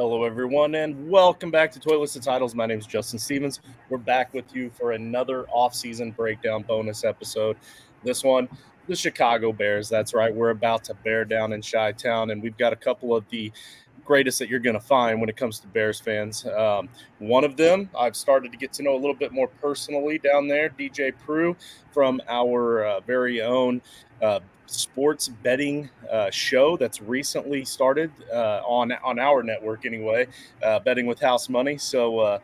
Hello, everyone, and welcome back to Toilets and Titles. My name is Justin Stevens. We're back with you for another off-season breakdown bonus episode. This one, the Chicago Bears. That's right, we're about to bear down in Chi-Town, and we've got a couple of the greatest that you're going to find when it comes to Bears fans. One of them I've started to get to know a little bit more personally down there, DJ Prue from our very own sports betting show that's recently started on our network anyway, Betting with House Money. So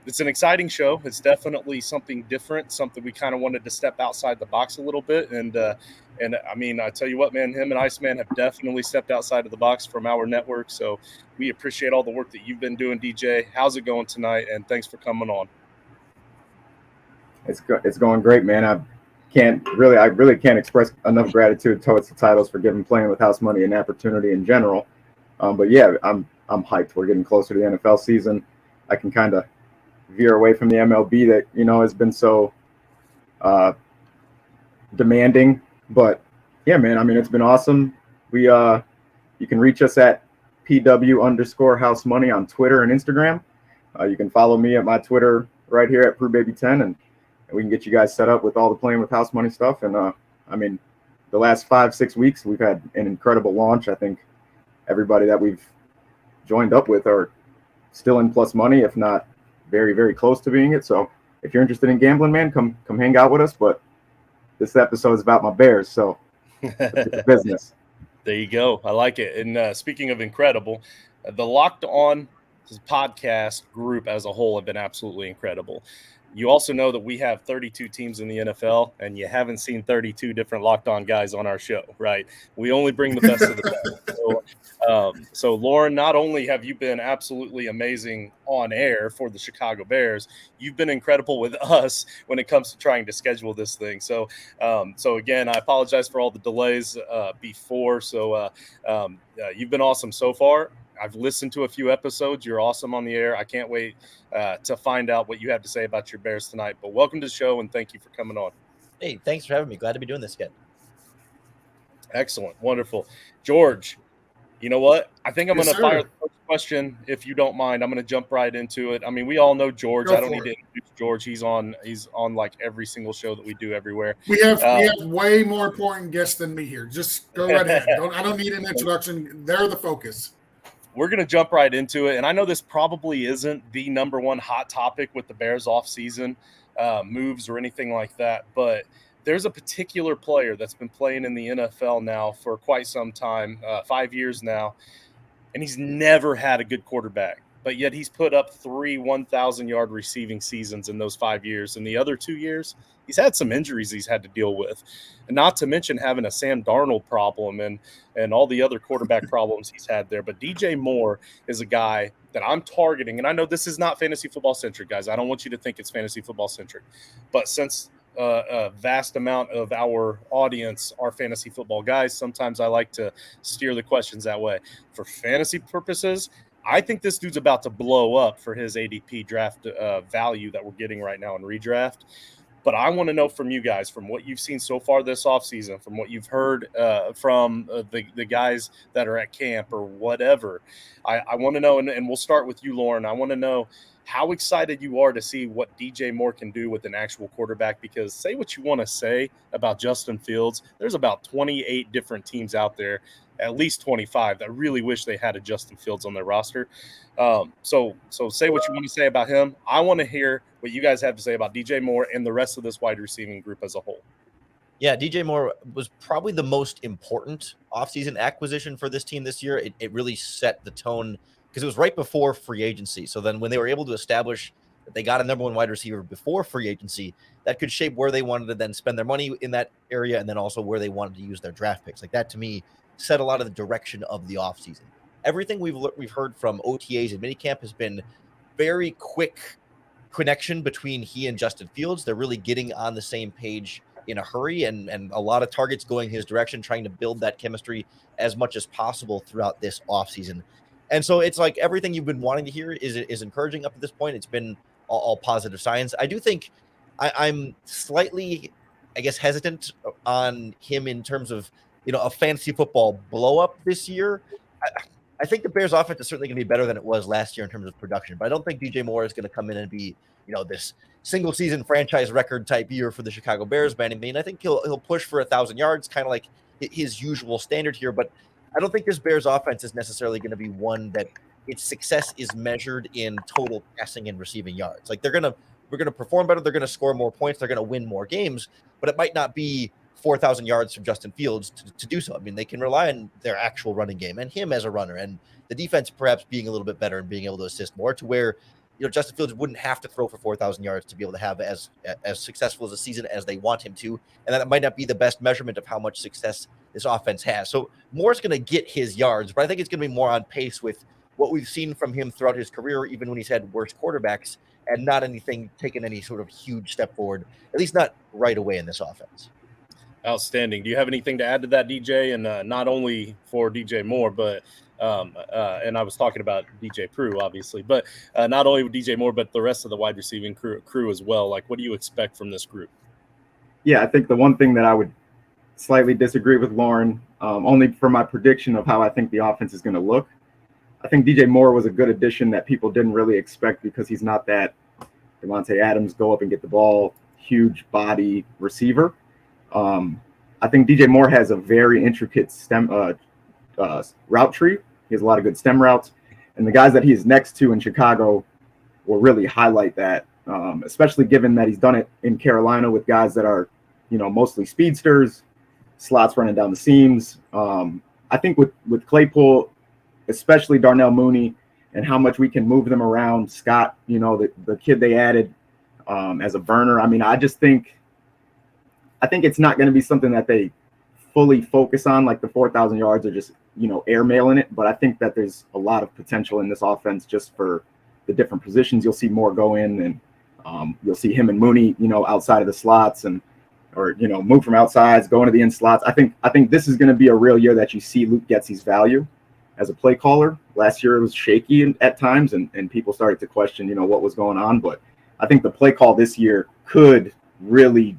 it's an exciting show. It's definitely something different, something we kind of wanted to step outside the box a little bit. And I mean, I tell you what, man, him and Iceman have definitely stepped outside of the box from our network. So we appreciate all the work that you've been doing, DJ. How's it going tonight? And thanks for coming on. It's going great, man. I really can't express enough gratitude towards the Titles for playing with House Money an opportunity in general. But yeah, I'm hyped. We're getting closer to the NFL season. I can kind of veer away from the MLB that has been so demanding. But yeah, man. I mean, it's been awesome. You can reach us at PW_House Money on Twitter and Instagram. You can follow me at my Twitter right here at PrueBaby10 and we can get you guys set up with all the Playing with House Money stuff. And I mean, the last 5-6 weeks, we've had an incredible launch. I think everybody that we've joined up with are still in plus money, if not very, very close to being it. So if you're interested in gambling, man, come hang out with us. But this episode is about my Bears, so it's business. There you go. I like it. And speaking of incredible, the Locked On podcast group as a whole have been absolutely incredible. You also know that we have 32 teams in the NFL, and you haven't seen 32 different Locked On guys on our show, right? We only bring the best of the best. So, Lauren, not only have you been absolutely amazing on air for the Chicago Bears, you've been incredible with us when it comes to trying to schedule this thing. So again, I apologize for all the delays before. So you've been awesome so far. I've listened to a few episodes. You're awesome on the air. I can't wait to find out what you have to say about your Bears tonight. But welcome to the show, and thank you for coming on. Hey, thanks for having me. Glad to be doing this again. Excellent. Wonderful. George, you know what? I think I'm going to fire the first question, if you don't mind. I'm going to jump right into it. I mean, we all know George. I don't need to introduce George. He's on like every single show that we do everywhere. We have way more important guests than me here. Just go right ahead. I don't need an introduction. They're the focus. We're going to jump right into it. And I know this probably isn't the number one hot topic with the Bears offseason moves or anything like that, but there's a particular player that's been playing in the NFL now for quite some time, 5 years now, and he's never had a good quarterback. But yet he's put up 3 1,000-yard receiving seasons in those 5 years. In the other 2 years, he's had some injuries he's had to deal with, and not to mention having a Sam Darnold problem and all the other quarterback problems he's had there. But DJ Moore is a guy that I'm targeting, and I know this is not fantasy football centric, guys. I don't want you to think it's fantasy football centric, but since a vast amount of our audience are fantasy football guys, sometimes I like to steer the questions that way. For fantasy purposes, I think this dude's about to blow up for his ADP draft value that we're getting right now in redraft. But I want to know from you guys, from what you've seen so far this offseason, from what you've heard from the guys that are at camp or whatever, I want to know, and we'll start with you, Lauren. I want to know how excited you are to see what DJ Moore can do with an actual quarterback, because say what you want to say about Justin Fields, there's about 28 different teams out there, at least 25, that really wish they had a Justin Fields on their roster. So say what you want to say about him. I want to hear what you guys have to say about DJ Moore and the rest of this wide receiving group as a whole. Yeah, DJ Moore was probably the most important offseason acquisition for this team this year. It really set the tone because it was right before free agency. So then when they were able to establish that they got a number one wide receiver before free agency, that could shape where they wanted to then spend their money in that area, and then also where they wanted to use their draft picks. Like that, to me, set a lot of the direction of the offseason. Everything we've heard from OTAs and minicamp has been very quick connection between he and Justin Fields. They're really getting on the same page in a hurry, and a lot of targets going his direction, trying to build that chemistry as much as possible throughout this offseason. And so it's like everything you've been wanting to hear is encouraging up to this point. It's been all positive signs. I do think I'm slightly, I guess, hesitant on him in terms of, a fantasy football blow up this year. I think the Bears offense is certainly going to be better than it was last year in terms of production, but I don't think DJ Moore is going to come in and be, this single season franchise record type year for the Chicago Bears by any means. I think he'll push for 1,000 yards, kind of like his usual standard here, but I don't think this Bears offense is necessarily going to be one that its success is measured in total passing and receiving yards. Like we're going to perform better. They're going to score more points. They're going to win more games, but it might not be 4,000 yards from Justin Fields to do so. I mean, they can rely on their actual running game and him as a runner, and the defense perhaps being a little bit better and being able to assist more to where, Justin Fields wouldn't have to throw for 4,000 yards to be able to have as successful as a season as they want him to. And that might not be the best measurement of how much success this offense has. So Moore's going to get his yards, but I think it's going to be more on pace with what we've seen from him throughout his career, even when he's had worse quarterbacks, and not taken any sort of huge step forward, at least not right away in this offense. Outstanding. Do you have anything to add to that, DJ? And not only for DJ Moore, but and I was talking about DJ Prue, obviously, but not only with DJ Moore, but the rest of the wide receiving crew as well. Like, what do you expect from this group? Yeah, I think the one thing that I would slightly disagree with Lauren, only for my prediction of how I think the offense is going to look. I think DJ Moore was a good addition that people didn't really expect because he's not that Davante Adams go up and get the ball, huge body receiver. I think DJ Moore has a very intricate route tree. He has a lot of good stem routes, and the guys that he is next to in Chicago will really highlight that, especially given that he's done it in Carolina with guys that are, mostly speedsters, slots running down the seams. I think with Claypool, especially Darnell Mooney, and how much we can move them around, Scott, the kid they added as a burner. I mean, I think it's not going to be something that they fully focus on, like the 4,000 yards or just, airmailing it. But I think that there's a lot of potential in this offense just for the different positions. You'll see Moore go in, and you'll see him and Mooney, outside of the slots or move from outsides, go into the in slots. I think this is going to be a real year that you see Luke Getsy's value as a play caller. Last year it was shaky at times, and people started to question, what was going on. But I think the play call this year could really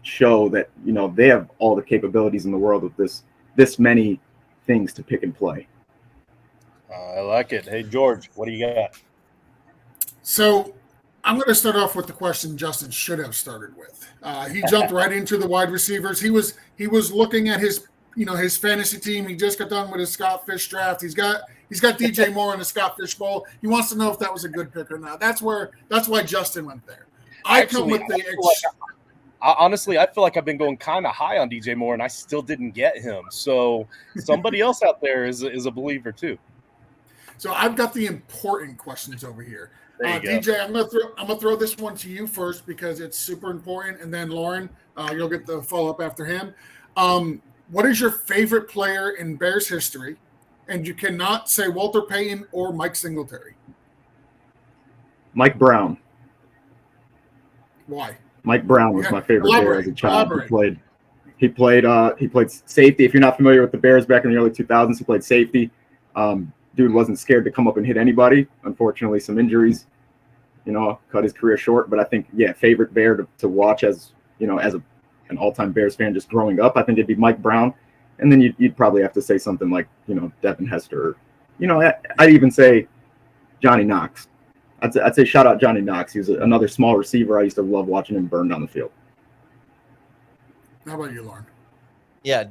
show that, they have all the capabilities in the world with this many things to pick and play. I like it. Hey, George, what do you got? So I'm going to start off with the question Justin should have started with. He jumped right into the wide receivers. He was looking at his fantasy team. He just got done with his Scott Fish draft. He's got DJ Moore in the Scott Fish Bowl. He wants to know if that was a good pick or not. That's why Justin went there. Honestly, I feel like I've been going kind of high on DJ Moore, and I still didn't get him. So somebody else out there is a believer too. So I've got the important questions over here. DJ, I'm gonna throw this one to you first because it's super important, and then Lauren, you'll get the follow up after him. What is your favorite player in Bears history? And you cannot say Walter Payton or Mike Singletary. Mike Brown. Why? Mike Brown was my favorite Bear as a child. He played safety. If you're not familiar with the Bears back in the early 2000s, he played safety. Dude wasn't scared to come up and hit anybody. Unfortunately, some injuries, cut his career short. But I think, favorite Bear to watch as an all-time Bears fan just growing up, I think it'd be Mike Brown. And then you'd probably have to say something like, Devin Hester. I'd even say Johnny Knox. I'd say shout out Johnny Knox. He was another small receiver. I used to love watching him burn down the field. How about you, Lauren? Yeah,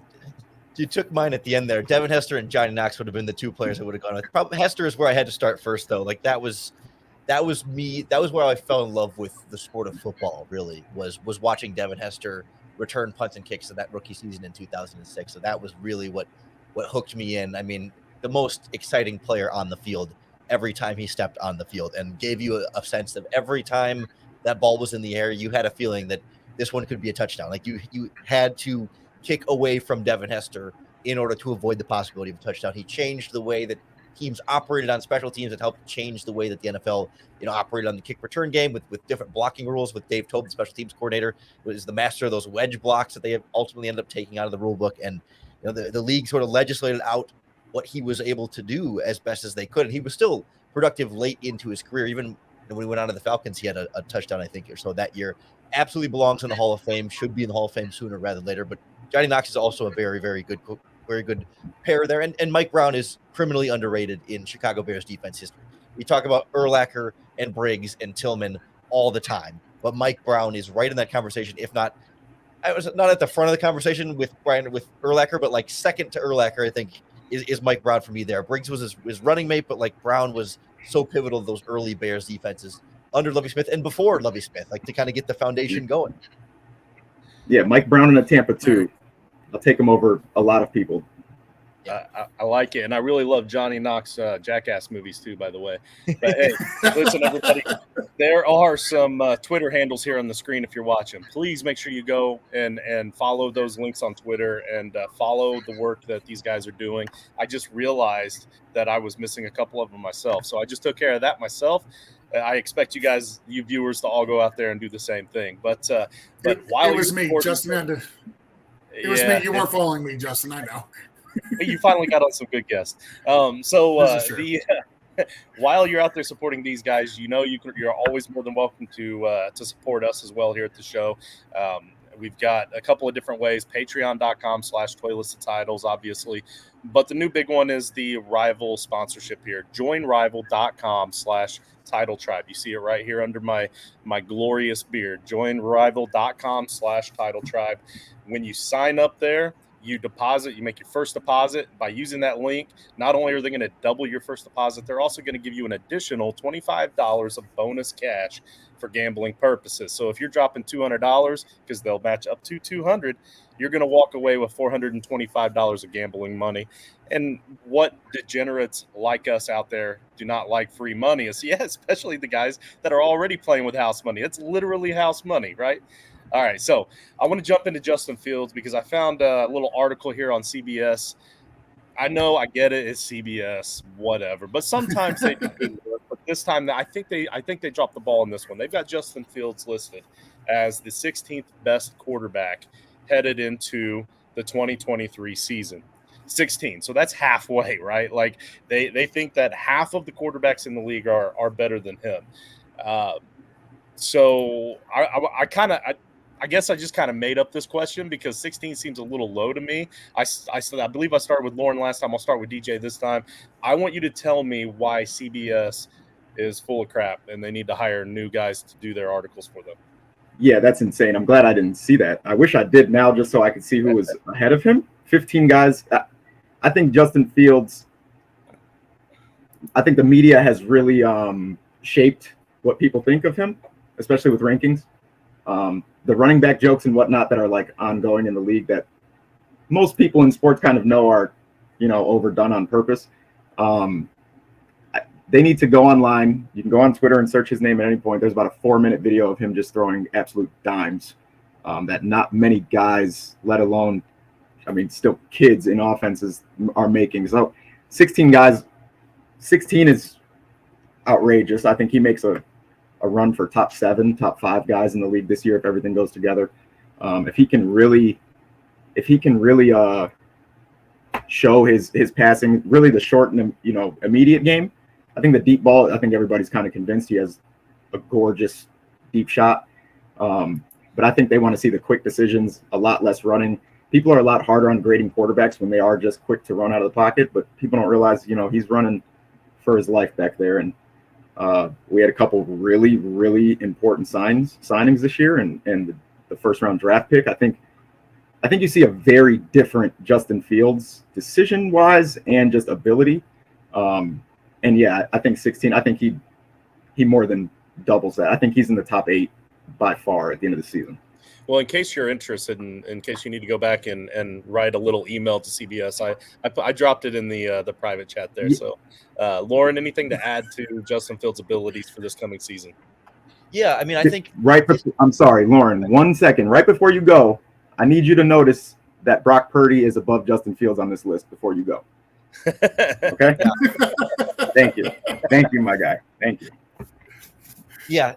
you took mine at the end there. Devin Hester and Johnny Knox would have been the two players I would have gone with. Probably Hester is where I had to start first, though. Like that was me. That was where I fell in love with the sport of football. Really was watching Devin Hester return punts and kicks in that rookie season in 2006. So that was really what hooked me in. I mean, the most exciting player on the field every time he stepped on the field, and gave you a sense of every time that ball was in the air, you had a feeling that this one could be a touchdown. Like you had to kick away from Devin Hester in order to avoid the possibility of a touchdown. He changed the way that teams operated on special teams and helped change the way that the NFL, operated on the kick return game with different blocking rules. With Dave Toub, the special teams coordinator, was the master of those wedge blocks that they ultimately ended up taking out of the rule book. And the league sort of legislated out what he was able to do as best as they could. And he was still productive late into his career. Even when he went on to the Falcons, he had a touchdown, I think, or so that year. Absolutely belongs in the Hall of Fame, should be in the Hall of Fame sooner rather than later. But Johnny Knox is also a very, very good very good pair there. And Mike Brown is criminally underrated in Chicago Bears defense history. We talk about Urlacher and Briggs and Tillman all the time, but Mike Brown is right in that conversation, if not, I was not at the front of the conversation with Urlacher, but like second to Urlacher, I think is Mike Brown for me there. Briggs was his running mate, but like Brown was so pivotal to those early Bears defenses under Lovie Smith and before Lovie Smith, like to kind of get the foundation going. Yeah, Mike Brown in a Tampa too. I'll take him over a lot of people. I like it, and I really love Johnny Knox Jackass movies too, by the way. But hey, listen, everybody, there are some Twitter handles here on the screen if you're watching. Please make sure you go and follow those links on Twitter and follow the work that these guys are doing. I just realized that I was missing a couple of them myself, so I just took care of that myself. I expect you viewers, to all go out there and do the same thing. But while it was me, Justin. It was me. You weren't following me, Justin. I know. You finally got on some good guests. While you're out there supporting these guys, you're always more than welcome to support us as well here at the show. We've got a couple of different ways. Patreon.com/toylistedtitles, obviously. But the new big one is the Rival sponsorship here. JoinRival.com/Title Tribe. You see it right here under my glorious beard. JoinRival.com/Title Tribe. When you sign up there, you make your first deposit by using that link. Not only are they going to double your first deposit, they're also going to give you an additional $25 of bonus cash for gambling purposes. So if you're dropping $200, because they'll match up to $200, you're going to walk away with $425 of gambling money. And what degenerates like us out there do not like free money is, especially the guys that are already playing with house money. It's literally house money, right? All right, so I want to jump into Justin Fields because I found a little article here on CBS. I know, I get it, it's CBS, whatever, but sometimes they do good work. But this time, I think they dropped the ball in this one. They've got Justin Fields listed as the 16th best quarterback headed into the 2023 season. 16, so that's halfway, right? Like they think that half of the quarterbacks in the league are better than him. So I guess I just kind of made up this question because 16 seems a little low to me. I believe I started with Lauren last time. I'll start with DJ this time. I want you to tell me why CBS is full of crap and they need to hire new guys to do their articles for them. Yeah, that's insane. I'm glad I didn't see that. I wish I did now just so I could see who was ahead of him. 15 guys. I think Justin Fields, I think the media has really shaped what people think of him, especially with rankings. The running back jokes and whatnot that are like ongoing in the league that most people in sports kind of know are, overdone on purpose. They need to go online. You can go on Twitter and search his name at any point. There's about a 4-minute video of him just throwing absolute dimes that not many guys, let alone, still kids in offenses are making. So 16 guys, 16 is outrageous. I think he makes a run for top 7, top 5 guys in the league this year if everything goes together. If he can really show his passing, really the short and immediate game. I think the deep ball, I think everybody's kind of convinced he has a gorgeous deep shot. But I think they want to see the quick decisions, a lot less running. People are a lot harder on grading quarterbacks when they are just quick to run out of the pocket, but people don't realize, he's running for his life back there. And we had a couple of really, really important signings this year and the first round draft pick. I think you see a very different Justin Fields decision wise and just ability. And yeah, I think 16, I think he more than doubles that. I think he's in the top 8 by far at the end of the season. Well, in case you're interested, in case you need to go back and write a little email to CBS, I dropped it in the private chat there. Yeah. So, Lauren, anything to add to Justin Fields' abilities for this coming season? Yeah, I think I'm sorry, Lauren. 1 second. Right before you go, I need you to notice that Brock Purdy is above Justin Fields on this list before you go. Okay. Thank you, my guy. Thank you. Yeah.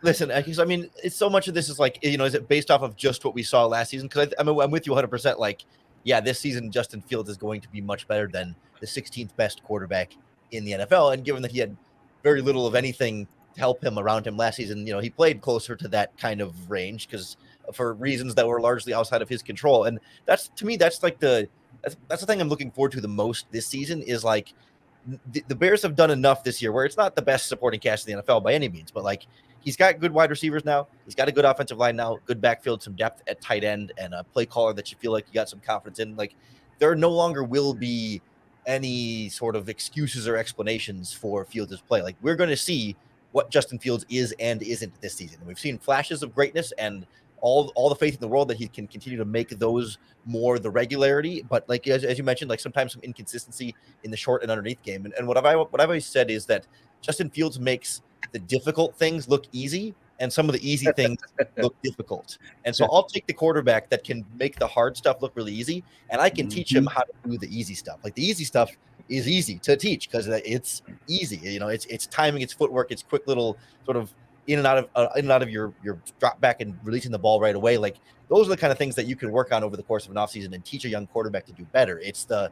Listen, it's so much of this is like, is it based off of just what we saw last season? Because I'm with you 100%. Like, yeah, this season Justin Fields is going to be much better than the 16th best quarterback in the NFL. And given that he had very little of anything to help him around him last season, he played closer to that kind of range because for reasons that were largely outside of his control. And that's, to me, that's like the that's the thing I'm looking forward to the most this season is like the Bears have done enough this year where it's not the best supporting cast in the NFL by any means, but like he's got good wide receivers now. He's got a good offensive line now, good backfield, some depth at tight end, and a play caller that you feel like you got some confidence in. Like there no longer will be any sort of excuses or explanations for Fields' play. Like we're going to see what Justin Fields is and isn't this season. We've seen flashes of greatness and all the faith in the world that he can continue to make those more the regularity. But like as you mentioned, like sometimes some inconsistency in the short and underneath game. And what I've always said is that Justin Fields makes the difficult things look easy and some of the easy things look difficult. And so I'll take the quarterback that can make the hard stuff look really easy, and I can teach him how to do the easy stuff. Like the easy stuff is easy to teach because it's easy. You know, it's timing, it's footwork, it's quick little sort of in and out of your drop back and releasing the ball right away. Like those are the kind of things that you can work on over the course of an offseason and teach a young quarterback to do better. It's the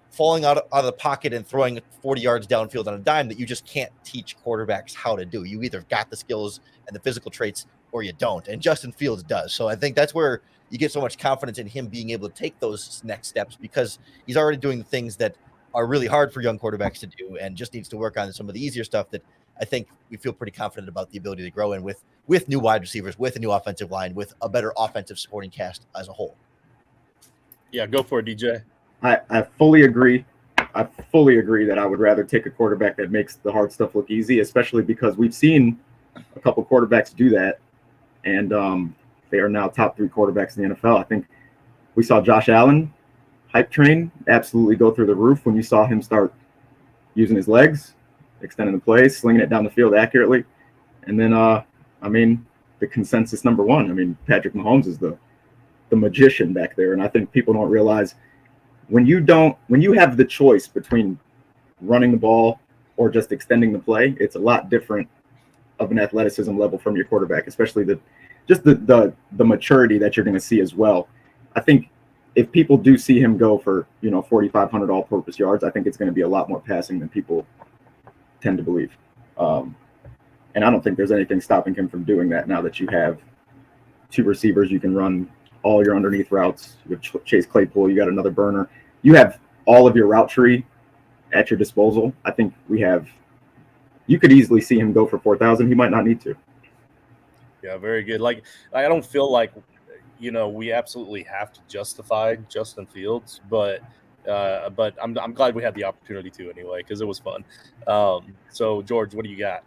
falling out of the pocket and throwing 40 yards downfield on a dime that you just can't teach quarterbacks how to do. You either got the skills and the physical traits or you don't. And Justin Fields does. So I think that's where you get so much confidence in him being able to take those next steps because he's already doing the things that are really hard for young quarterbacks to do and just needs to work on some of the easier stuff that I think we feel pretty confident about the ability to grow in with new wide receivers, with a new offensive line, with a better offensive supporting cast as a whole. Yeah, go for it, DJ. I fully agree. I fully agree that I would rather take a quarterback that makes the hard stuff look easy, especially because we've seen a couple quarterbacks do that, and they are now top 3 quarterbacks in the NFL. I think we saw Josh Allen, hype train, absolutely go through the roof when you saw him start using his legs, extending the plays, slinging it down the field accurately. And then, the consensus number 1, Patrick Mahomes is the magician back there. And I think people don't realize when you have the choice between running the ball or just extending the play, it's a lot different of an athleticism level from your quarterback, especially the maturity that you're going to see as well. I think if people do see him go for 4,500 all-purpose yards, I think it's going to be a lot more passing than people tend to believe. And I don't think there's anything stopping him from doing that now that you have 2 receivers. You can run all your underneath routes. You have Chase Claypool. You got another burner. You have all of your route tree at your disposal. I think you could easily see him go for 4,000. He might not need to. Yeah, very good. Like, I don't feel like, we absolutely have to justify Justin Fields, but I'm glad we had the opportunity to anyway, because it was fun. So George, what do you got?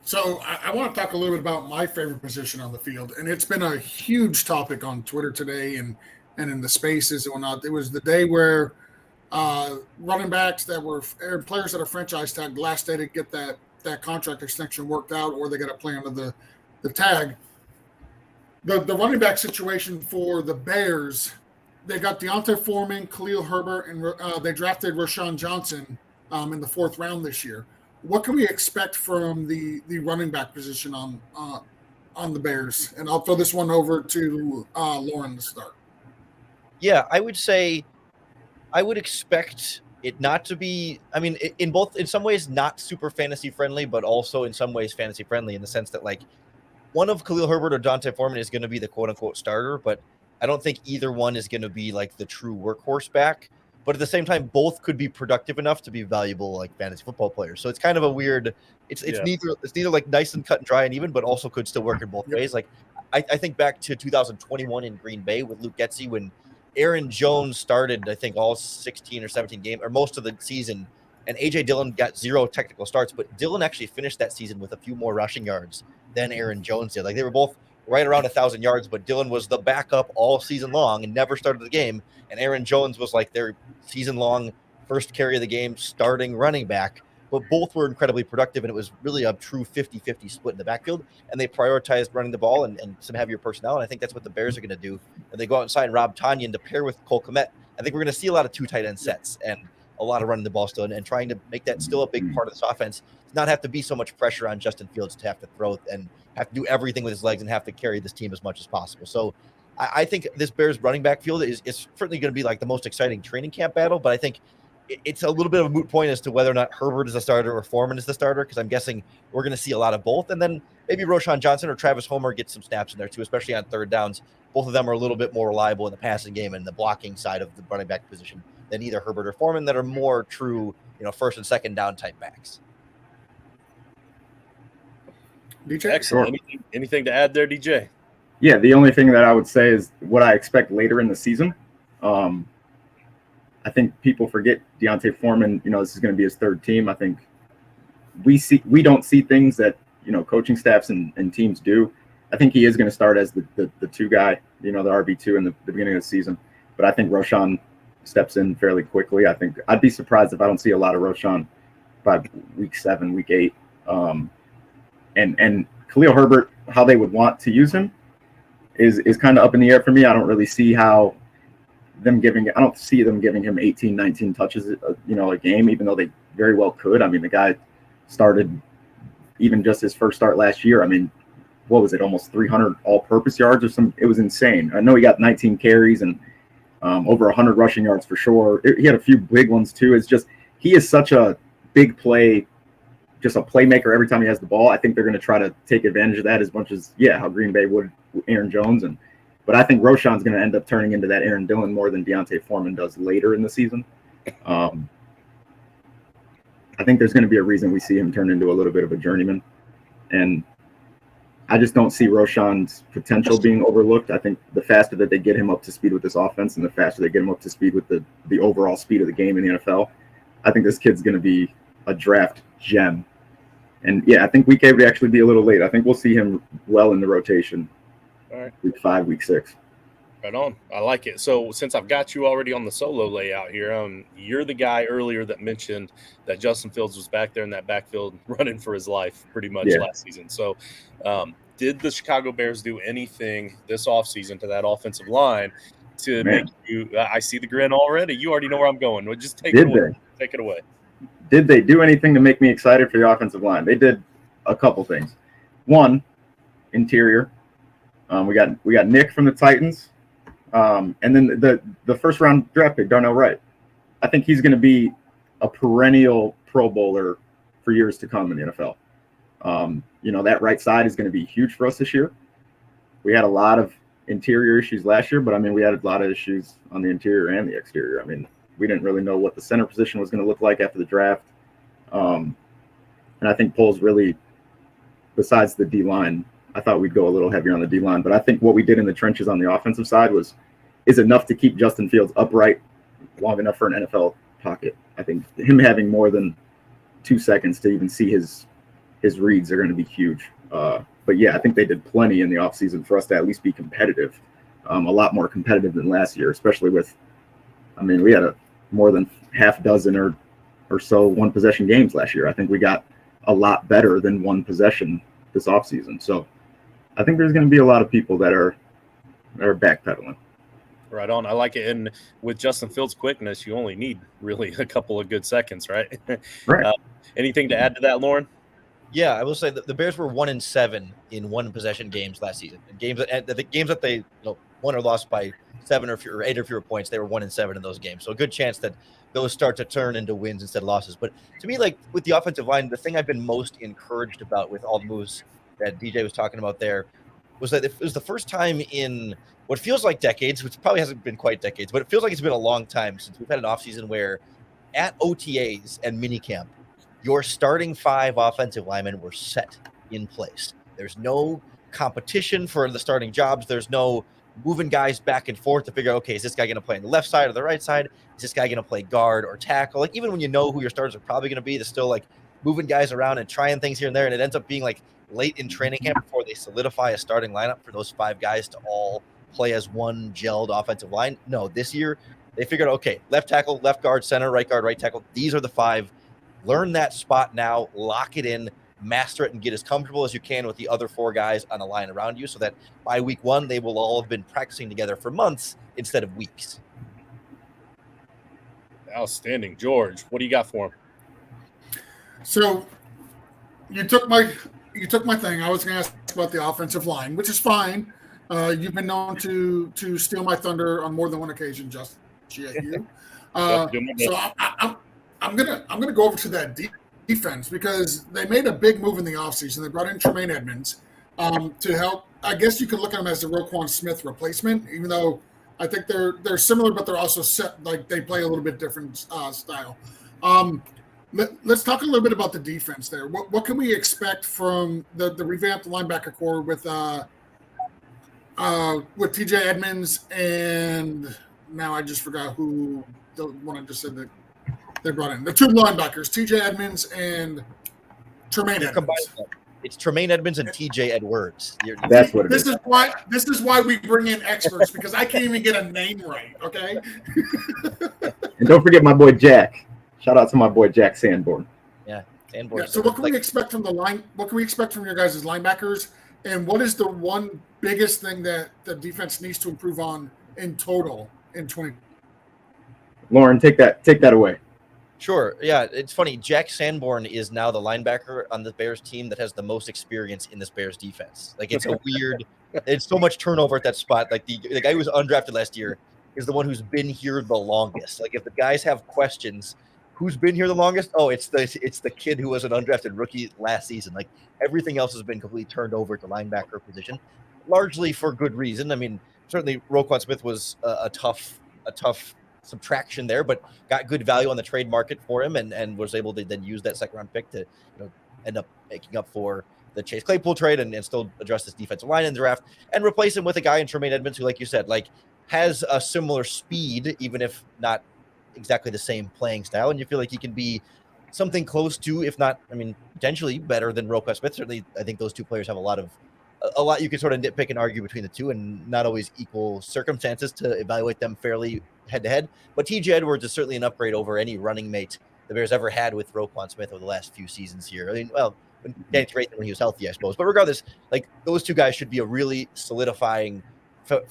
So I want to talk a little bit about my favorite position on the field, and it's been a huge topic on Twitter today and in the spaces and whatnot. It was the day where running backs that were players that are franchise tagged last day to get that contract extension worked out, or they got to play under the tag. The running back situation for the Bears, they got Deontay Foreman, Khalil Herbert, and they drafted Rashawn Johnson in the 4th round this year. What can we expect from the running back position on the Bears? And I'll throw this one over to Lauren to start. Yeah, I would say I would expect it not to be, in some ways not super fantasy friendly, but also in some ways fantasy friendly in the sense that like one of Khalil Herbert or Deontay Foreman is going to be the quote unquote starter, but I don't think either one is going to be like the true workhorse back. But at the same time, both could be productive enough to be valuable like fantasy football players. So it's kind of a weird. It's neither like nice and cut and dry and even, but also could still work in both ways. Like I think back to 2021 in Green Bay with Luke Getsy when Aaron Jones started, I think all 16 or 17 games or most of the season, and AJ Dillon got 0 technical starts. But Dillon actually finished that season with a few more rushing yards than Aaron Jones did. Like they were both right around 1,000 yards, but Dillon was the backup all season long and never started the game. And Aaron Jones was like their season-long first carry of the game starting running back. But both were incredibly productive, and it was really a true 50-50 split in the backfield. And they prioritized running the ball and some heavier personnel, and I think that's what the Bears are going to do. And they go out and sign Rob Tonyan to pair with Cole Kmet. I think we're going to see a lot of 2 tight end sets and a lot of running the ball still and trying to make that still a big part of this offense. Not have to be so much pressure on Justin Fields to have to throw and have to do everything with his legs and have to carry this team as much as possible. So I think this Bears running back field is certainly going to be like the most exciting training camp battle, but I think it's a little bit of a moot point as to whether or not Herbert is the starter or Foreman is the starter, because I'm guessing we're going to see a lot of both. And then maybe Roschon Johnson or Travis Homer get some snaps in there too, especially on third downs. Both of them are a little bit more reliable in the passing game and the blocking side of the running back position than either Herbert or Foreman, that are more true, first and second down type backs. DJ? Excellent. Anything to add there, DJ? Yeah, the only thing that I would say is what I expect later in the season. I think people forget D'Onta Foreman, this is going to be his third team. I think we don't see things that, coaching staffs and teams do. I think he is going to start as the two guy, the RB2 in the beginning of the season. But I think Roschon steps in fairly quickly. I think I'd be surprised if I don't see a lot of Roschon by week 7, week 8. And Khalil Herbert, how they would want to use him is kind of up in the air for me. I don't really see how I don't see them giving him 18, 19 touches, a game, even though they very well could. I mean, the guy started even just his first start last year. I mean, what was it? Almost 300 all-purpose yards or something. It was insane. I know he got 19 carries and over 100 rushing yards for sure. He had a few big ones too. It's just, he is such a big play, just a playmaker every time he has the ball. I think they're going to try to take advantage of that as much as, how Green Bay would Aaron Jones. But I think Roschon's going to end up turning into that Aaron Dillon more than D'Onta Foreman does later in the season. I think there's going to be a reason we see him turn into a little bit of a journeyman. And I just don't see Roschon's potential being overlooked. I think the faster that they get him up to speed with this offense and the faster they get him up to speed with the overall speed of the game in the NFL, I think this kid's going to be a draft gem. And, I think week 8 would actually be a little late. I think we'll see him well in the rotation. All right. Week 5, week 6. Right on. I like it. So since I've got you already on the solo layout here, you're the guy earlier that mentioned that Justin Fields was back there in that backfield running for his life pretty much last season. So did the Chicago Bears do anything this offseason to that offensive line to make you – I see the grin already. You already know where I'm going. Well, just take it away. Take it away. Did they do anything to make me excited for the offensive line? They did a couple things. One, interior. We got Nick from the Titans. And then the first round draft pick, Darnell Wright. I think he's going to be a perennial Pro Bowler for years to come in the NFL. That right side is going to be huge for us this year. We had a lot of interior issues last year, but we had a lot of issues on the interior and the exterior. We didn't really know what the center position was going to look like after the draft. And I think Poles really, besides the D-line, I thought we'd go a little heavier on the D-line. But I think what we did in the trenches on the offensive side is enough to keep Justin Fields upright long enough for an NFL pocket. I think him having more than 2 seconds to even see his reads are going to be huge. But I think they did plenty in the offseason for us to at least be competitive, a lot more competitive than last year, especially with, we had more than half dozen or so one-possession games last year. I think we got a lot better than one possession this offseason. So I think there's going to be a lot of people that are backpedaling. Right on. I like it. And with Justin Fields' quickness, you only need really a couple of good seconds, right? Right. Anything to add to that, Lauren? Yeah, I will say that the Bears were 1-7 in one-possession games last season. In games that they won or lost by 7 or fewer, 8 or fewer points, they were 1-7 in those games. So a good chance that those start to turn into wins instead of losses. But to me, with the offensive line, the thing I've been most encouraged about with all the moves that DJ was talking about there was that it was the first time in what feels like decades, which probably hasn't been quite decades, but it feels like it's been a long time since we've had an offseason where at OTAs and minicamp, your starting 5 offensive linemen were set in place. There's no competition for the starting jobs. There's no moving guys back and forth to figure out, okay, is this guy going to play on the left side or the right side? Is this guy going to play guard or tackle? Even when you know who your starters are probably going to be, they're still moving guys around and trying things here and there. And it ends up being late in training camp before they solidify a starting lineup for those 5 guys to all play as one gelled offensive line. No, this year they figured, okay, left tackle, left guard, center, right guard, right tackle. These are the 5. Learn that spot now, lock it in, master it, and get as comfortable as you can with the other 4 guys on the line around you so that by week 1, they will all have been practicing together for months instead of weeks. Outstanding. George, what do you got for him? So you took my thing. I was going to ask about the offensive line, which is fine. You've been known to steal my thunder on more than one occasion, Justin. You. So I'm gonna go over to that defense because they made a big move in the offseason. They brought in Tremaine Edmonds to help. I guess you could look at him as the Roquan Smith replacement, even though I think they're similar, but they're also set like they play a little bit different style. Let's talk a little bit about the defense there. What can we expect from the revamped linebacker core with TJ Edmonds and now I just forgot who the one I just said that they brought in. The two linebackers, TJ Edmonds and Tremaine Edmonds. It's Tremaine Edmonds and TJ Edwards. That's what it is. This is why we bring in experts because I can't even get a name right. Okay. And don't forget my boy Jack. Shout out to my boy Jack Sanborn. Yeah, Sanborn. Yeah, so what can we expect from what can we expect from your guys' linebackers? And what is the one biggest thing that the defense needs to improve on in total in 20? Lauren, take that away. Sure. Yeah, it's funny. Jack Sanborn is now the linebacker on the Bears team that has the most experience in this Bears defense. Like it's a weird. It's so much turnover at that spot. Like the guy who was undrafted last year is the one who's been here the longest. Like if the guys have questions, who's been here the longest? Oh, it's the kid who was an undrafted rookie last season. Like everything else has been completely turned over at the linebacker position, largely for good reason. I mean, certainly Roquan Smith was a tough subtraction there, but got good value on the trade market for him and was able to then use that second round pick to end up making up for the Chase Claypool trade and still address this defensive line in the draft and replace him with a guy in Tremaine Edmonds who, like you said, like has a similar speed, even if not exactly the same playing style. And you feel like he can be something close to, if not, I mean, potentially better than Roquan Smith. Certainly, I think those two players have a lot you can sort of nitpick and argue between the two and not always equal circumstances to evaluate them fairly head to head. But TJ Edwards is certainly an upgrade over any running mate the Bears ever had with Roquan Smith over the last few seasons here. I mean, well, Danny Trevathan when he was healthy, I suppose. But regardless, like those two guys should be a really solidifying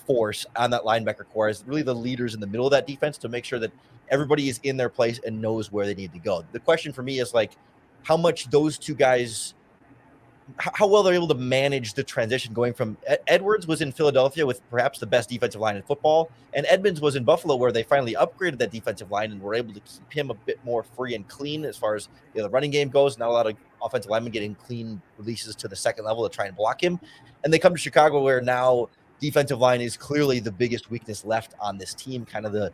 force on that linebacker core as really the leaders in the middle of that defense to make sure that everybody is in their place and knows where they need to go. The question for me is like how much those two guys, how well they're able to manage the transition going from Edwards was in Philadelphia with perhaps the best defensive line in football, and Edmonds was in Buffalo where they finally upgraded that defensive line and were able to keep him a bit more free and clean as far as the running game goes. Not a lot of offensive linemen getting clean releases to the second level to try and block him. And they come to Chicago where now defensive line is clearly the biggest weakness left on this team, kind of the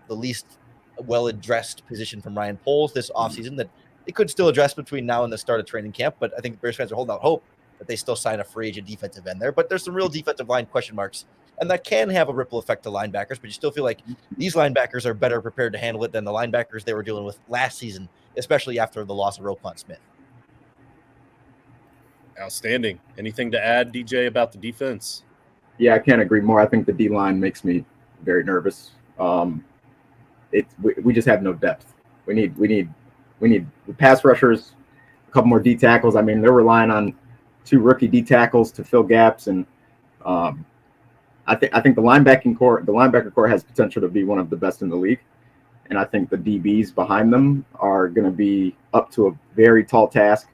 least well-addressed position from Ryan Poles this offseason that they could still address between now and the start of training camp, but I think Bears fans are holding out hope that they still sign a free agent defensive end there. But there's some real defensive line question marks, and that can have a ripple effect to linebackers, but you still feel like these linebackers are better prepared to handle it than the linebackers they were dealing with last season, especially after the loss of Roquan Smith. Outstanding. Anything to add, DJ, about the defense? Yeah, I can't agree more. I think the D-line makes me very nervous. We just have no depth. We need pass rushers, a couple more D tackles. I mean, they're relying on 2 rookie D tackles to fill gaps, and I think the linebacker core has potential to be one of the best in the league, and I think the DBs behind them are going to be up to a very tall task.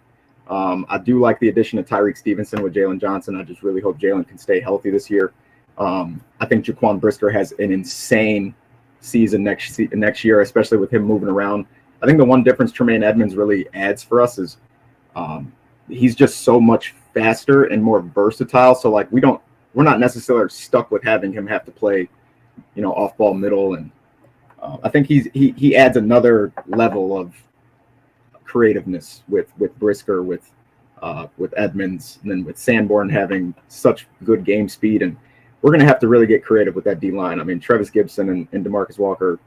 I do like the addition of Tyreek Stevenson with Jalen Johnson. I just really hope Jalen can stay healthy this year. I think Jaquan Brisker has an insane season next year, especially with him moving around. I think the one difference Tremaine Edmonds really adds for us is he's just so much faster and more versatile. So like we're not necessarily stuck with having him have to play, off ball middle. And I think he adds another level of creativeness with Brisker, with Edmonds, and then with Sanborn having such good game speed. And we're going to have to really get creative with that D line. I mean, Trevis Gibson and DeMarcus Walker,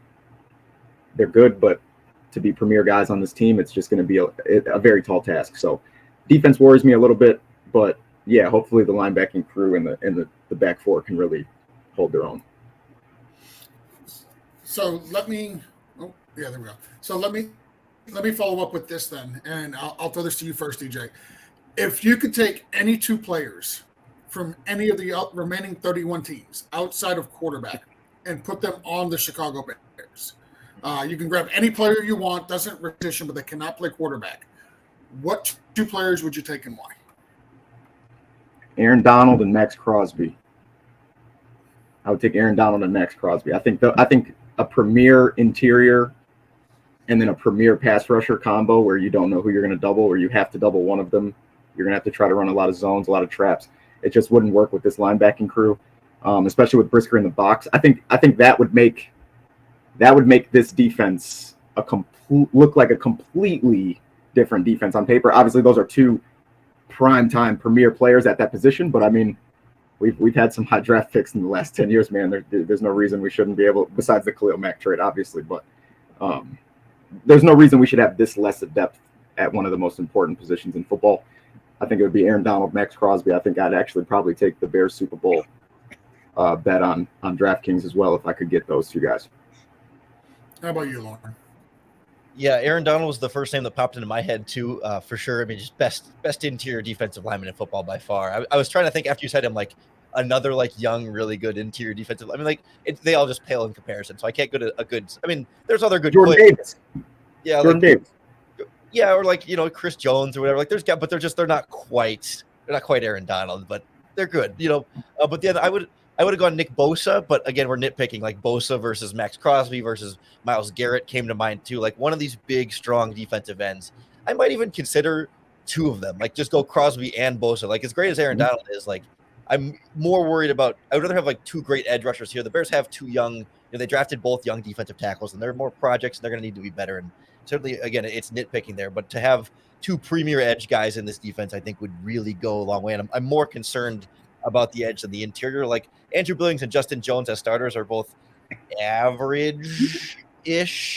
they're good, but to be premier guys on this team, it's just going to be a very tall task. So defense worries me a little bit, but yeah, hopefully the linebacking crew and the back four can really hold their own. So there we go. So let me follow up with this then, and I'll throw this to you first, DJ. If you could take any 2 players from any of the remaining 31 teams outside of quarterback and put them on the Chicago Bears, you can grab any player you want, doesn't position, but they cannot play quarterback. What 2 players would you take and why? Aaron Donald and Max Crosby. I would take Aaron Donald and Max Crosby. I think a premier interior and then a premier pass rusher combo where you don't know who you're going to double, or you have to double one of them. You're going to have to try to run a lot of zones, a lot of traps. It just wouldn't work with this linebacking crew, especially with Brisker in the box. I think that would make this defense look like a completely different defense on paper. Obviously, those are two prime-time premier players at that position, but I mean, we've had some high draft picks in the last 10 years, man. There's no reason we shouldn't be able, besides the Khalil Mack trade, obviously, but there's no reason we should have this less of depth at one of the most important positions in football. I think it would be Aaron Donald, Max Crosby. I think I'd actually probably take the Bears Super Bowl bet on DraftKings as well if I could get those two guys. How about you, Lauren? Yeah, Aaron Donald was the first name that popped into my head too, for sure. I mean, just best interior defensive lineman in football by far. I was trying to think after you said him, like another like young, really good interior defensive. I mean, like they all just pale in comparison. So I can't go to a good. I mean, there's other good Jordan players. Davis. Yeah, Jordan Davis. Yeah, or like Chris Jones or whatever. Like there's, but they're not quite Aaron Donald, but they're good. But then I would have gone Nick Bosa, but again, we're nitpicking. Like Bosa versus Max Crosby versus Myles Garrett came to mind too. Like one of these big, strong defensive ends. I might even consider two of them. Like just go Crosby and Bosa. Like as great as Aaron Donald is, like I'm more worried about. I would rather have like two great edge rushers here. The Bears have two young. They drafted both young defensive tackles, and they're more projects, and they're going to need to be better. And certainly, again, it's nitpicking there, but to have two premier edge guys in this defense, I think would really go a long way. And I'm more concerned about the edge than the interior. Like Andrew Billings and Justin Jones as starters are both average-ish,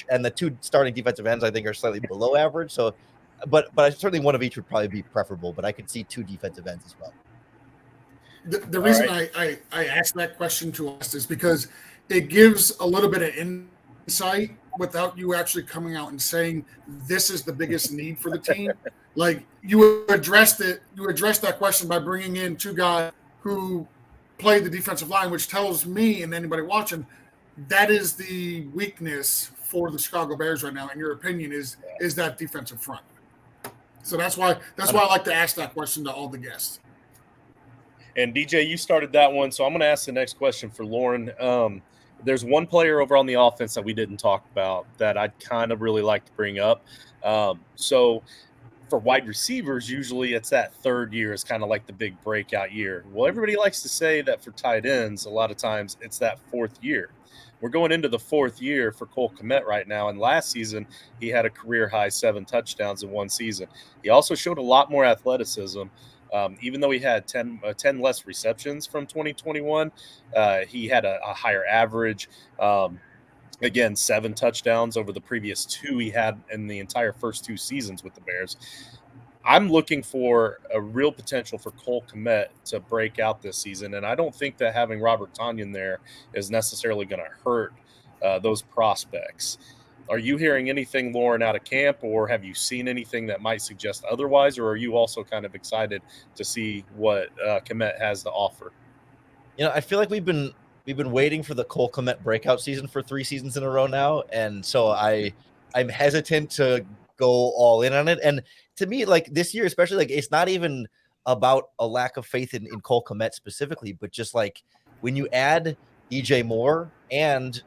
and the two starting defensive ends I think are slightly below average. So, but certainly one of each would probably be preferable. But I could see two defensive ends as well. The reason I asked that question to us is because it gives a little bit of insight without you actually coming out and saying this is the biggest need for the team. Like you addressed that question by bringing in two guys who play the defensive line, which tells me and anybody watching that is the weakness for the Chicago Bears right now. In your opinion, is that defensive front. So that's why I like to ask that question to all the guests. And DJ, you started that one, so I'm going to ask the next question for Lauren. There's one player over on the offense that we didn't talk about that I'd kind of really like to bring up. So for wide receivers, usually it's that third year is kind of like the big breakout year. Well, everybody likes to say that for tight ends, a lot of times it's that fourth year. We're going into the fourth year for Cole Kmet right now, and last season he had a career-high 7 touchdowns in one season. He also showed a lot more athleticism. Even though he had 10 less receptions from 2021, he had a higher average. Again, 7 touchdowns over the previous 2 he had in the entire first 2 seasons with the Bears. I'm looking for a real potential for Cole Kmet to break out this season, and I don't think that having Robert Tonyan there is necessarily going to hurt those prospects. Are you hearing anything, Lauren, out of camp, or have you seen anything that might suggest otherwise, or are you also kind of excited to see what Kmet has to offer? I feel like we've been waiting for the Cole Kmet breakout season for 3 seasons in a row now, and so I'm hesitant to go all in on it. And to me, like this year, especially, like it's not even about a lack of faith in Cole Kmet specifically, but just like when you add DJ Moore and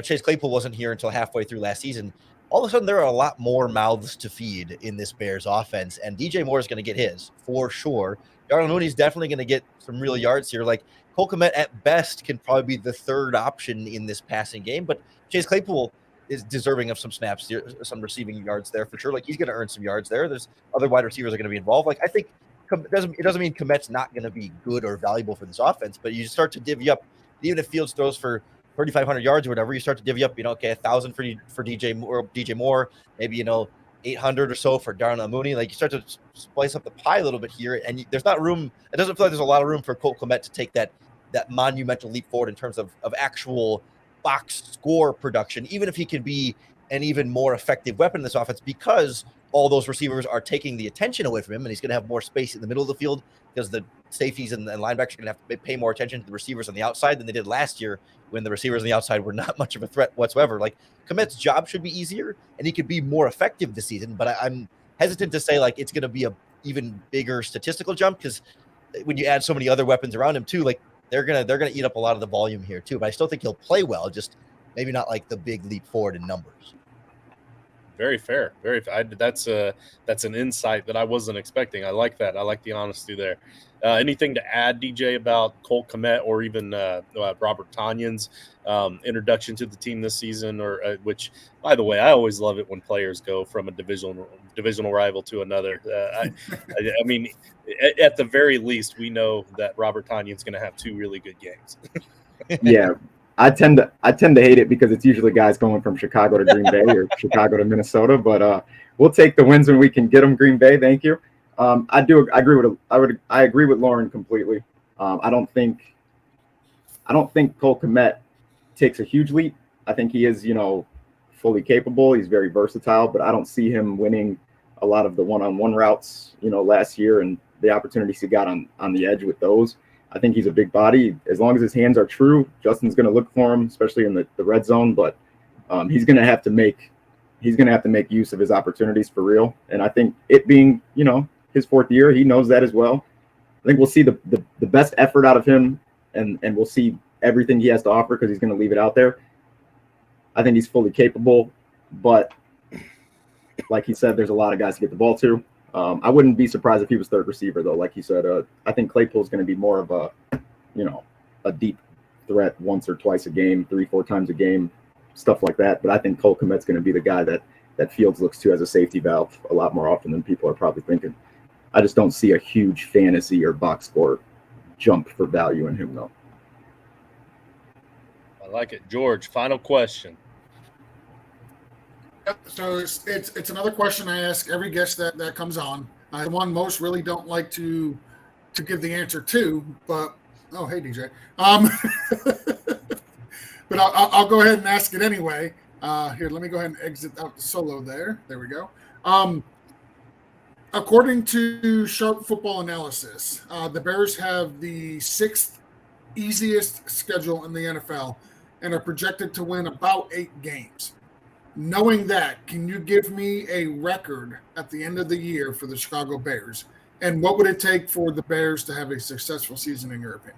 Chase Claypool wasn't here until halfway through last season. All of a sudden, there are a lot more mouths to feed in this Bears offense, and DJ Moore is going to get his for sure. Darnell Mooney's definitely going to get some real yards here. Like Cole Kmet at best can probably be the third option in this passing game, but Chase Claypool is deserving of some snaps, some receiving yards there for sure. Like he's going to earn some yards there. There's other wide receivers are going to be involved. Like I think it doesn't mean Kmet's not going to be good or valuable for this offense, but you start to divvy up, even if Fields throws for 3,500 yards or whatever, you start to divvy up, 1,000 for DJ Moore, maybe 800 or so for Darnell Mooney. Like you start to splice up the pie a little bit here, and there's not room. It doesn't feel like there's a lot of room for Cole Kmet to take that monumental leap forward in terms of actual box score production, even if he can be an even more effective weapon in this offense, because all those receivers are taking the attention away from him, and he's going to have more space in the middle of the field because the safeties and linebackers are going to have to pay more attention to the receivers on the outside than they did last year when the receivers on the outside were not much of a threat whatsoever. Like Kmet's job should be easier and he could be more effective this season, but I'm hesitant to say like it's going to be a even bigger statistical jump because when you add so many other weapons around him too, like they're gonna eat up a lot of the volume here too. But I still think he'll play well. Just maybe not like the big leap forward in numbers. Very fair. That's an insight that I wasn't expecting. I like that. I like the honesty there. Anything to add, DJ, about Cole Kmet or even Robert Tanyan's introduction to the team this season? Or which, by the way, I always love it when players go from a divisional rival to another. I mean, at the very least, we know that Robert Tanyan's going to have 2 really good games. Yeah. I tend to hate it because it's usually guys going from Chicago to Green Bay or Chicago to Minnesota, but we'll take the wins when we can get them. Green Bay, thank you. I agree with Lauren completely. I don't think Cole Kmet takes a huge leap. I think he is, fully capable. He's very versatile, but I don't see him winning a lot of the one-on-one routes, last year and the opportunities he got on the edge with those. I think he's a big body. As long as his hands are true, Justin's going to look for him, especially in the red zone. But he's going to have to make use of his opportunities for real. And I think it being his 4th year, he knows that as well. I think we'll see the best effort out of him, and we'll see everything he has to offer because he's going to leave it out there. I think he's fully capable, but like he said, there's a lot of guys to get the ball to. I wouldn't be surprised if he was 3rd receiver, though. Like he said, I think Claypool's going to be more of a deep threat once or twice a game, 3-4 times a game, stuff like that. But I think Cole Kmet's going to be the guy that Fields looks to as a safety valve a lot more often than people are probably thinking. I just don't see a huge fantasy or box score jump for value in him, though. I like it. George, final question. So it's another question I ask every guest that comes on. The one most really don't like to give the answer to, but hey DJ. But I'll go ahead and ask it anyway. Here, let me go ahead and exit out the solo there. There we go. According to Sharp Football Analysis, the Bears have the 6th easiest schedule in the NFL and are projected to win about 8 games. Knowing that, can you give me a record at the end of the year for the Chicago Bears? And what would it take for the Bears to have a successful season, in your opinion?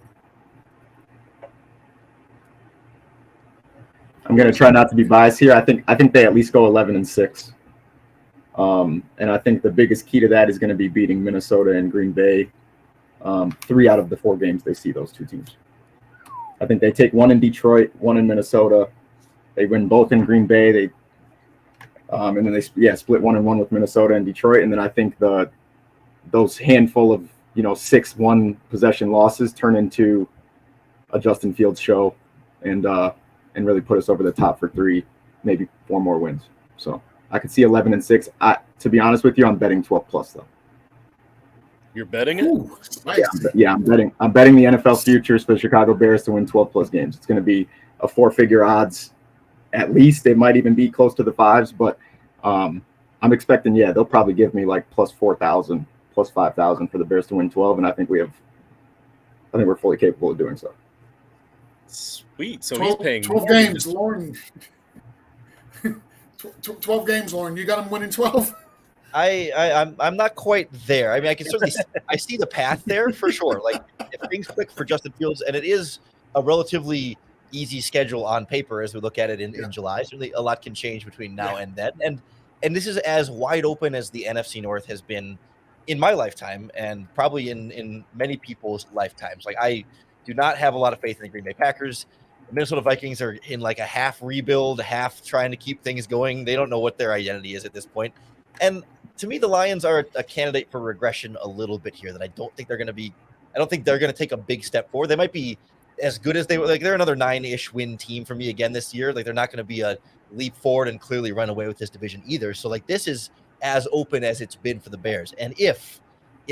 I'm going to try not to be biased here. I think they at least go 11-6. And I think the biggest key to that is going to be beating Minnesota and Green Bay. 3 out of the 4 games they see those 2 teams. I think they take 1 in Detroit, 1 in Minnesota. They win both in Green Bay. And then they split 1-1 with Minnesota and Detroit. And then I think those handful of 6-1 possession losses turn into a Justin Fields show and really put us over the top for 3, maybe 4 more wins. So I could see 11-6. To be honest with you, I'm betting 12+ though. You're betting it? Ooh, I'm betting the NFL futures for the Chicago Bears to win 12+ games. It's going to be a 4-figure odds. At least it might even be close to the 5s, but I'm expecting, they'll probably give me like plus 4,000, plus 5,000 for the Bears to win 12, and I think we're fully capable of doing so. Sweet. So 12, he's paying 12 games, Lauren. 12 games, Lauren. You got him winning 12? I'm not quite there. I mean, I can certainly I see the path there for sure. Like if things click for Justin Fields, and it is a relatively easy schedule on paper as we look at it in July. Certainly a lot can change between now and then. And this is as wide open as the NFC North has been in my lifetime and probably in many people's lifetimes. Like I do not have a lot of faith in the Green Bay Packers. The Minnesota Vikings are in like a half rebuild, half trying to keep things going. They don't know what their identity is at this point. And to me, the Lions are a candidate for regression a little bit here that I don't think they're going to take a big step forward. They might be as good as they were. Like they're another 9-ish win team for me again this year. Like they're not going to be a leap forward and clearly run away with this division either. So like this is as open as it's been for the Bears. And if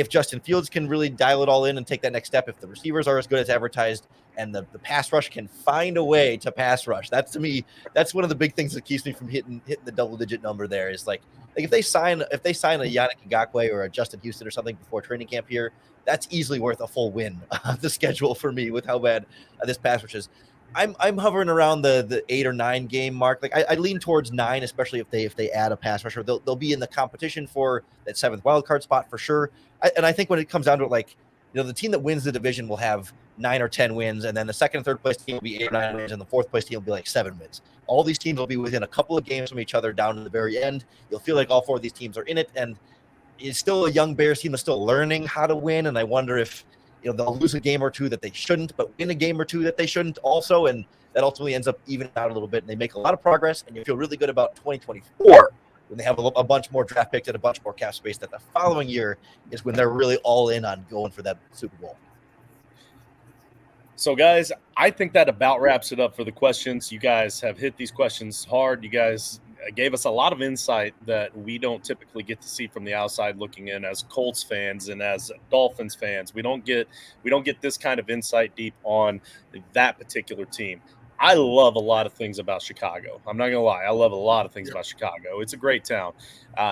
Justin Fields can really dial it all in and take that next step, if the receivers are as good as advertised and the pass rush can find a way to pass rush, that's to me, that's one of the big things that keeps me from hitting the double-digit number there is like if they sign a Yannick Ngakoue or a Justin Houston or something before training camp here, that's easily worth a full win on the schedule for me with how bad this pass rush is. I'm hovering around the 8 or 9 game mark. Like I lean towards 9, especially if they add a pass rusher. They'll be in the competition for that 7th wildcard spot for sure. I think when it comes down to it, like the team that wins the division will have 9 or 10 wins, and then the second and third place team will be 8 or 9 wins, and the fourth place team will be like 7 wins. All these teams will be within a couple of games from each other down to the very end. You'll feel like all 4 of these teams are in it, and it's still a young Bears team that's still learning how to win. And I wonder if they'll lose a game or two that they shouldn't, but win a game or two that they shouldn't also, and that ultimately ends up evening out a little bit. And they make a lot of progress, and you feel really good about 2024 when they have a bunch more draft picks and a bunch more cap space. That the following year is when they're really all in on going for that Super Bowl. So, guys, I think that about wraps it up for the questions. You guys have hit these questions hard. You guys gave us a lot of insight that we don't typically get to see from the outside looking in as Colts fans and as Dolphins fans. We don't get this kind of insight deep on that particular team. I love a lot of things about Chicago. I'm not going to lie. I love a lot of things about Chicago. It's a great town.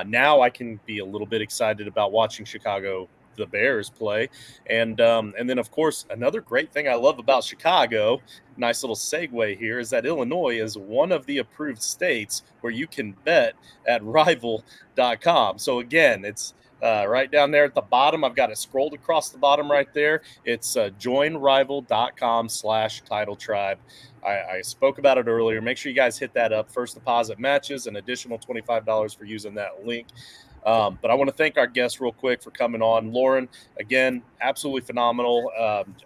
Now I can be a little bit excited about watching Chicago, the Bears, play. And then, of course, another great thing I love about Chicago, nice little segue here, is that Illinois is one of the approved states where you can bet at rival.com. So, again, it's right down there at the bottom. I've got it scrolled across the bottom right there. It's joinrival.com/titletribe. I spoke about it earlier. Make sure you guys hit that up. First deposit matches, an additional $25 for using that link. But I want to thank our guests real quick for coming on. Lauren, again, absolutely phenomenal.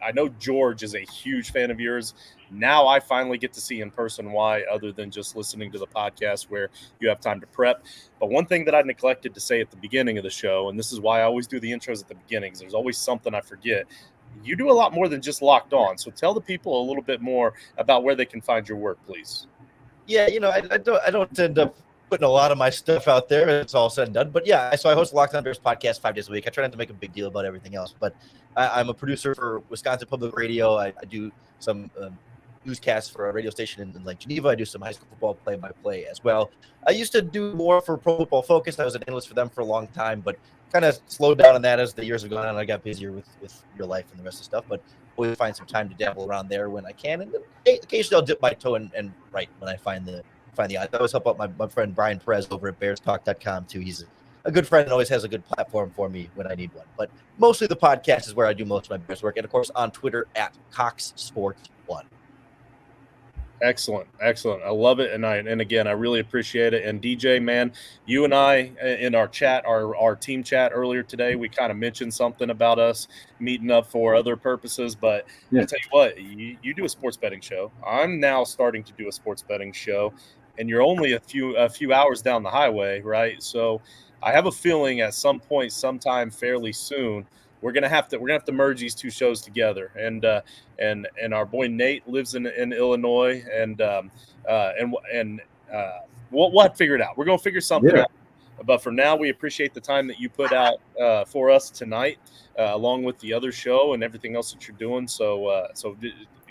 I know George is a huge fan of yours. Now I finally get to see in person why, other than just listening to the podcast where you have time to prep. But one thing that I neglected to say at the beginning of the show, and this is why I always do the intros at the beginning, because there's always something I forget. You do a lot more than just Locked On. So tell the people a little bit more about where they can find your work, please. Yeah, I don't end up putting a lot of my stuff out there. It's all said and done. But yeah, so I host the Locked On Bears podcast 5 days a week. I try not to make a big deal about everything else, but I'm a producer for Wisconsin Public Radio. I do some newscasts for a radio station in Lake Geneva. I do some high school football play-by-play as well. I used to do more for Pro Football Focus. I was an analyst for them for a long time, but kind of slowed down on that as the years have gone on. I got busier with real life and the rest of the stuff, but always find some time to dabble around there when I can. And occasionally I'll dip my toe and write when I find the I always help out my friend Brian Perez over at BearsTalk.com too. He's a good friend and always has a good platform for me when I need one. But mostly the podcast is where I do most of my Bears work, and of course on Twitter at CoxSport1. Excellent. I love it. And again, I really appreciate it. And DJ, man, you and I in our chat, our team chat earlier today, we kind of mentioned something about us meeting up for other purposes. But I'll tell you what, you do a sports betting show. I'm now starting to do a sports betting show, and you're only a few hours down the highway, right? So I have a feeling at some point, sometime fairly soon, we're gonna have to merge these two shows together. And our boy Nate lives in Illinois, and we'll have to figure it out. We're gonna figure something out. But for now, we appreciate the time that you put out for us tonight, along with the other show and everything else that you're doing. So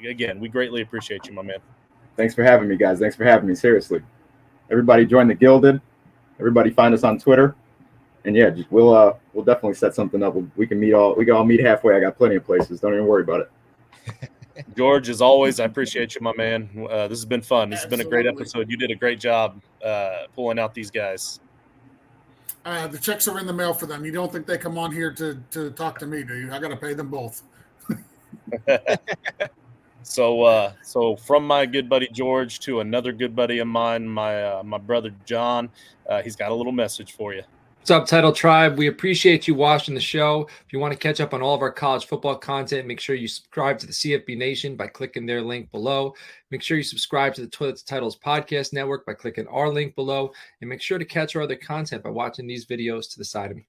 again, we greatly appreciate you, my man. Thanks for having me, guys. Thanks for having me. Seriously, everybody join the Gilded. Everybody find us on Twitter. And yeah, we'll definitely set something up. We can all meet halfway. I got plenty of places. Don't even worry about it. George, as always, I appreciate you, my man. This has been fun. This has been a great episode. You did a great job pulling out these guys. The checks are in the mail for them. You don't think they come on here to talk to me, do you? I got to pay them both. So from my good buddy George to another good buddy of mine, my brother John, he's got a little message for you. What's up, Title Tribe? We appreciate you watching the show. If you want to catch up on all of our college football content, make sure you subscribe to the CFB Nation by clicking their link below. Make sure you subscribe to the Toilets Titles Podcast Network by clicking our link below. And make sure to catch our other content by watching these videos to the side of me.